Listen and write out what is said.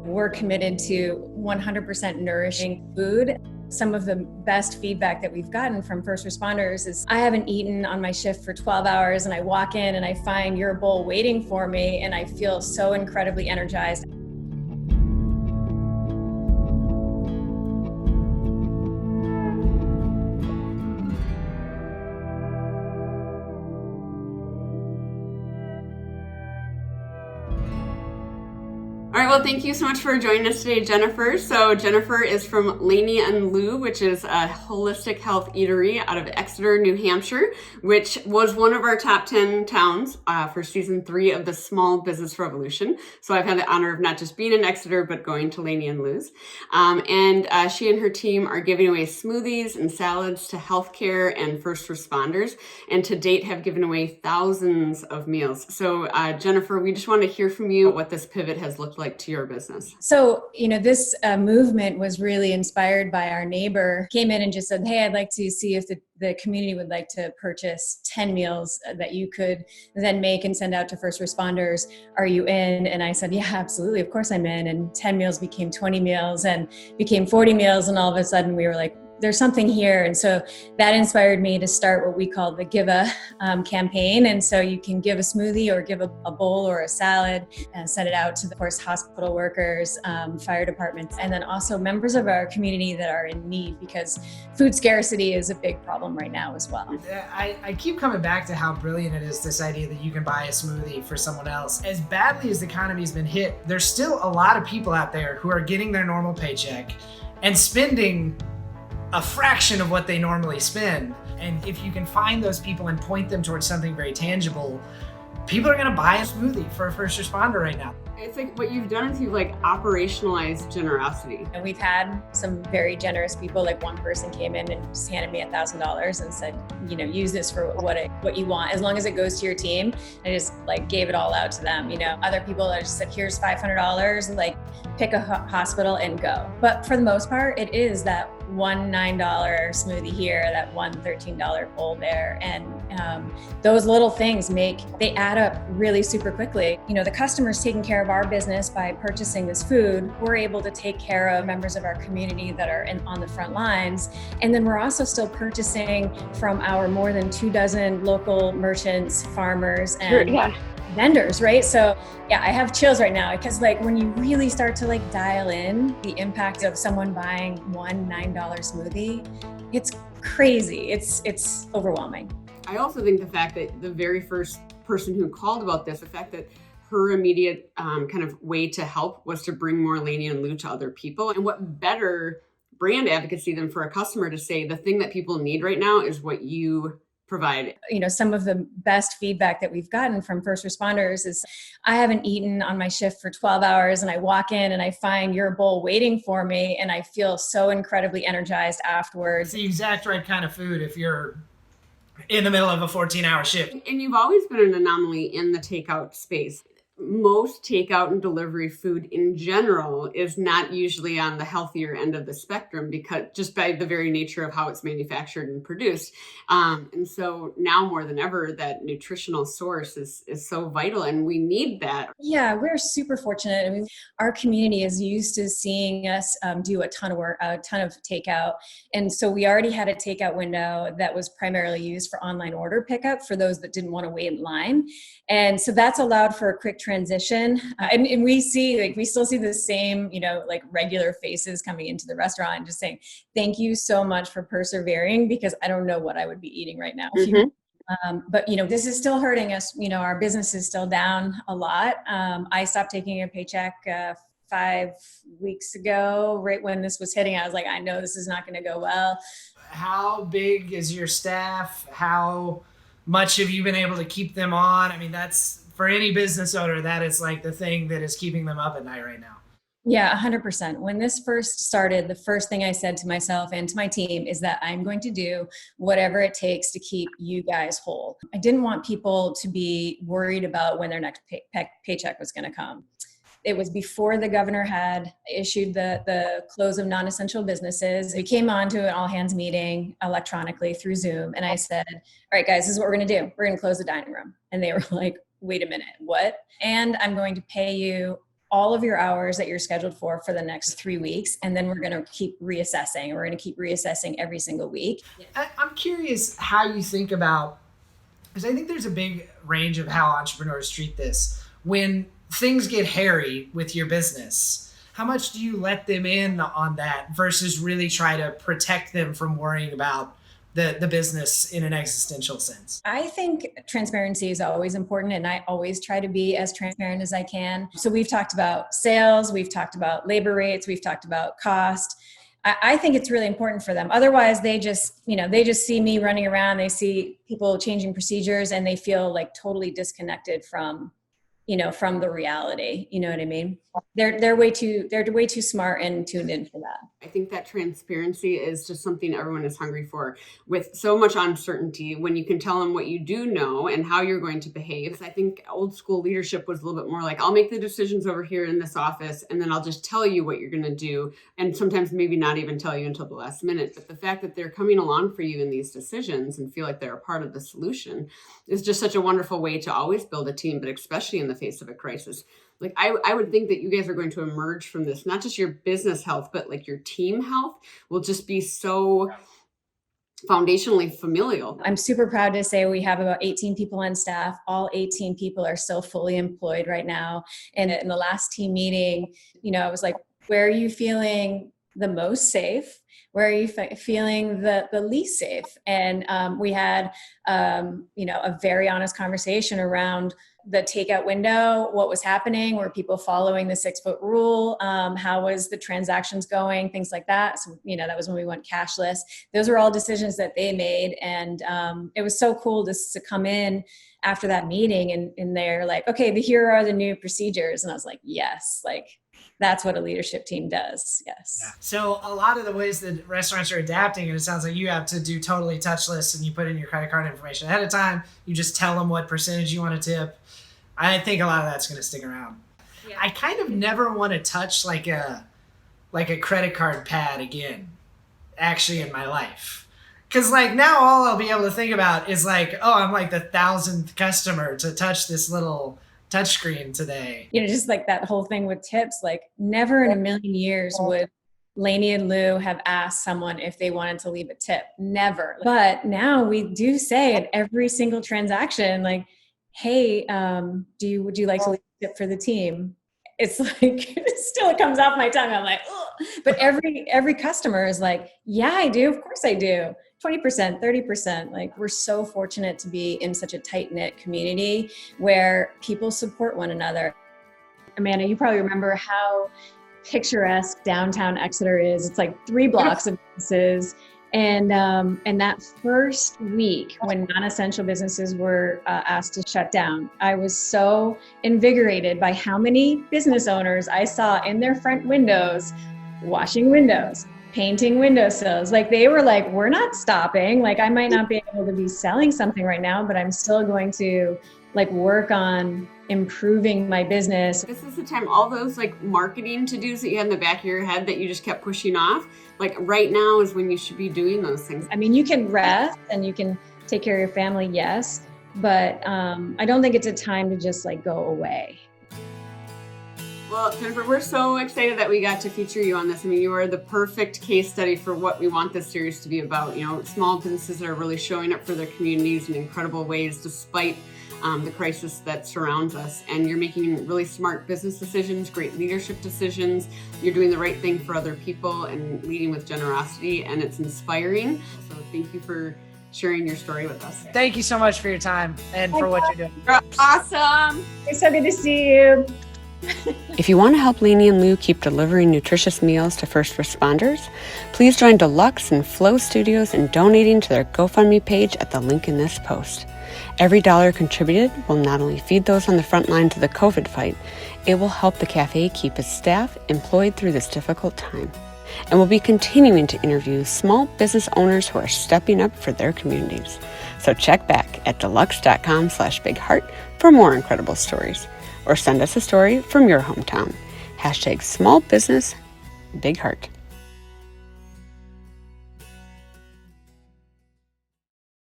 We're committed to 100% nourishing food. Some of the best feedback that we've gotten from first responders is, I haven't eaten on my shift for 12 hours and I walk in and I find your bowl waiting for me and I feel so incredibly energized. All right, well, thank you so much for joining us today, Jennifer. So Jennifer is from Laney and Lou, which is a holistic health eatery out of Exeter, New Hampshire, which was one of our top 10 towns for season 3 of the Small Business Revolution. So I've had the honor of not just being in Exeter, but going to Laney and Lou's. She and her team are giving away smoothies and salads to healthcare and first responders, and to date have given away thousands of meals. So Jennifer, we just want to hear from you what this pivot has looked like to your business. So, this movement was really inspired by our neighbor. Came in and just said, hey, I'd like to see if the community would like to purchase 10 meals that you could then make and send out to first responders. Are you in? And I said, yeah, absolutely. Of course I'm in. And 10 meals became 20 meals and became 40 meals. And all of a sudden we were like, there's something here. And so that inspired me to start what we call the Give a campaign. And so you can give a smoothie or give a bowl or a salad and send it out to, of course, hospital workers, fire departments, and then also members of our community that are in need, because food scarcity is a big problem right now as well. I keep coming back to how brilliant it is, this idea that you can buy a smoothie for someone else. As badly as the economy's been hit, there's still a lot of people out there who are getting their normal paycheck and spending a fraction of what they normally spend. And if you can find those people and point them towards something very tangible, people are going to buy a smoothie for a first responder right now. It's like what you've done is you've operationalized generosity. And we've had some very generous people. Like one person came in and just handed me $1,000 and said, use this for what you want, as long as it goes to your team. And I just gave it all out to them. Other people that just said, here's $500, pick a hospital and go. But for the most part, it is that one $9 smoothie here, that one $13 bowl there. And those little things they add up really super quickly. The customer's taking care of our business by purchasing this food. We're able to take care of members of our community that are on the front lines. And then we're also still purchasing from our more than 24 local merchants, farmers, and vendors, right? So yeah, I have chills right now because when you really start to dial in the impact of someone buying one $9 smoothie, it's crazy. It's overwhelming. I also think the fact that the very first person who called about this, the fact that her immediate kind of way to help was to bring more Laney and Lou to other people. And what better brand advocacy than for a customer to say, the thing that people need right now is what you provide. Some of the best feedback that we've gotten from first responders is, I haven't eaten on my shift for 12 hours and I walk in and I find your bowl waiting for me and I feel so incredibly energized afterwards. It's the exact right kind of food if you're in the middle of a 14-hour shift. And you've always been an anomaly in the takeout space. Most takeout and delivery food in general is not usually on the healthier end of the spectrum, because just by the very nature of how it's manufactured and produced. And so now more than ever, that nutritional source is so vital, and we need that. Yeah, we're super fortunate. I mean, our community is used to seeing us do a ton of work, a ton of takeout. And so we already had a takeout window that was primarily used for online order pickup for those that didn't want to wait in line. And so that's allowed for a quick transition. And we see, we still see the same, regular faces coming into the restaurant and just saying, thank you so much for persevering, because I don't know what I would be eating right now. Mm-hmm. But this is still hurting us. Our business is still down a lot. I stopped taking a paycheck 5 weeks ago, right when this was hitting. I was like, I know this is not going to go well. How big is your staff? How much have you been able to keep them on? I mean, that's, for any business owner, that is the thing that is keeping them up at night right now. Yeah, 100%. When this first started, the first thing I said to myself and to my team is that I'm going to do whatever it takes to keep you guys whole. I didn't want people to be worried about when their next paycheck was going to come. It was before the governor had issued the close of non-essential businesses. We came on to an all-hands meeting electronically through Zoom, and I said, all right, guys, this is what we're going to do. We're going to close the dining room. And they were like, wait a minute, what? And I'm going to pay you all of your hours that you're scheduled for the next 3 weeks. And then we're going to keep reassessing. We're going to keep reassessing every single week. I'm curious how you think about, because I think there's a big range of how entrepreneurs treat this. When things get hairy with your business, how much do you let them in on that versus really try to protect them from worrying about the business in an existential sense? I think transparency is always important, and I always try to be as transparent as I can. So we've talked about sales, we've talked about labor rates, we've talked about cost. I think it's really important for them. Otherwise, they just see me running around, they see people changing procedures, and they feel like totally disconnected from the reality. You know what I mean? They're way too smart and tuned in for that. I think that transparency is just something everyone is hungry for. With so much uncertainty, when you can tell them what you do know and how you're going to behave. I think old school leadership was a little bit more like, I'll make the decisions over here in this office, and then I'll just tell you what you're going to do. And sometimes maybe not even tell you until the last minute. But the fact that they're coming along for you in these decisions and feel like they're a part of the solution is just such a wonderful way to always build a team, but especially in the face of a crisis. Like I would think that you guys are going to emerge from this, not just your business health, but like your team health will just be so foundationally familial. I'm super proud to say we have about 18 people on staff. All 18 people are still fully employed right now. And in the last team meeting, I was like, where are you feeling the most safe? Where are you feeling the least safe? And we had, a very honest conversation around the takeout window, what was happening, were people following the 6-foot rule, how was the transactions going, things like that. So, that was when we went cashless. Those are all decisions that they made. And it was so cool just to come in after that meeting and they're like, okay, here are the new procedures. And I was like, yes, that's what a leadership team does. Yes. Yeah. So a lot of the ways that restaurants are adapting, and it sounds like you have to do totally touchless and you put in your credit card information ahead of time. You just tell them what percentage you want to tip. I think a lot of that's going to stick around. Yeah. I kind of never want to touch like a credit card pad again, actually, in my life. Because now all I'll be able to think about is I'm like the 1,000th customer to touch this little touchscreen today. Just like that whole thing with tips, never in a million years would Laney and Lou have asked someone if they wanted to leave a tip. Never. But now we do say at every single transaction, hey, would you like to leave a tip for the team? It's it comes off my tongue. I'm like, ugh. But every customer is like, yeah, I do. Of course I do. 20%, 30%. We're so fortunate to be in such a tight-knit community where people support one another. Amanda, you probably remember how picturesque downtown Exeter is. It's 3 blocks of businesses. And that first week when non-essential businesses were asked to shut down, I was so invigorated by how many business owners I saw in their front windows, washing windows, painting windowsills. They were like, we're not stopping. I might not be able to be selling something right now, but I'm still going to work on improving my business. This is the time, all those marketing to-dos that you had in the back of your head that you just kept pushing off, right now is when you should be doing those things. I mean, you can rest and you can take care of your family, yes, but I don't think it's a time to just go away. Well, Jennifer, we're so excited that we got to feature you on this. I mean, you are the perfect case study for what we want this series to be about. Small businesses that are really showing up for their communities in incredible ways despite the crisis that surrounds us. And you're making really smart business decisions, great leadership decisions. You're doing the right thing for other people and leading with generosity, and it's inspiring. So thank you for sharing your story with us. Thank you so much for your time and for what you're doing. You're awesome. It's so good to see you. If you want to help Laney and Lou keep delivering nutritious meals to first responders, please join Deluxe and Flow Studios in donating to their GoFundMe page at the link in this post. Every dollar contributed will not only feed those on the front lines of the COVID fight, it will help the cafe keep its staff employed through this difficult time. And we'll be continuing to interview small business owners who are stepping up for their communities. So check back at deluxe.com/bigheart for more incredible stories. Or send us a story from your hometown. #smallbusinessbigheart.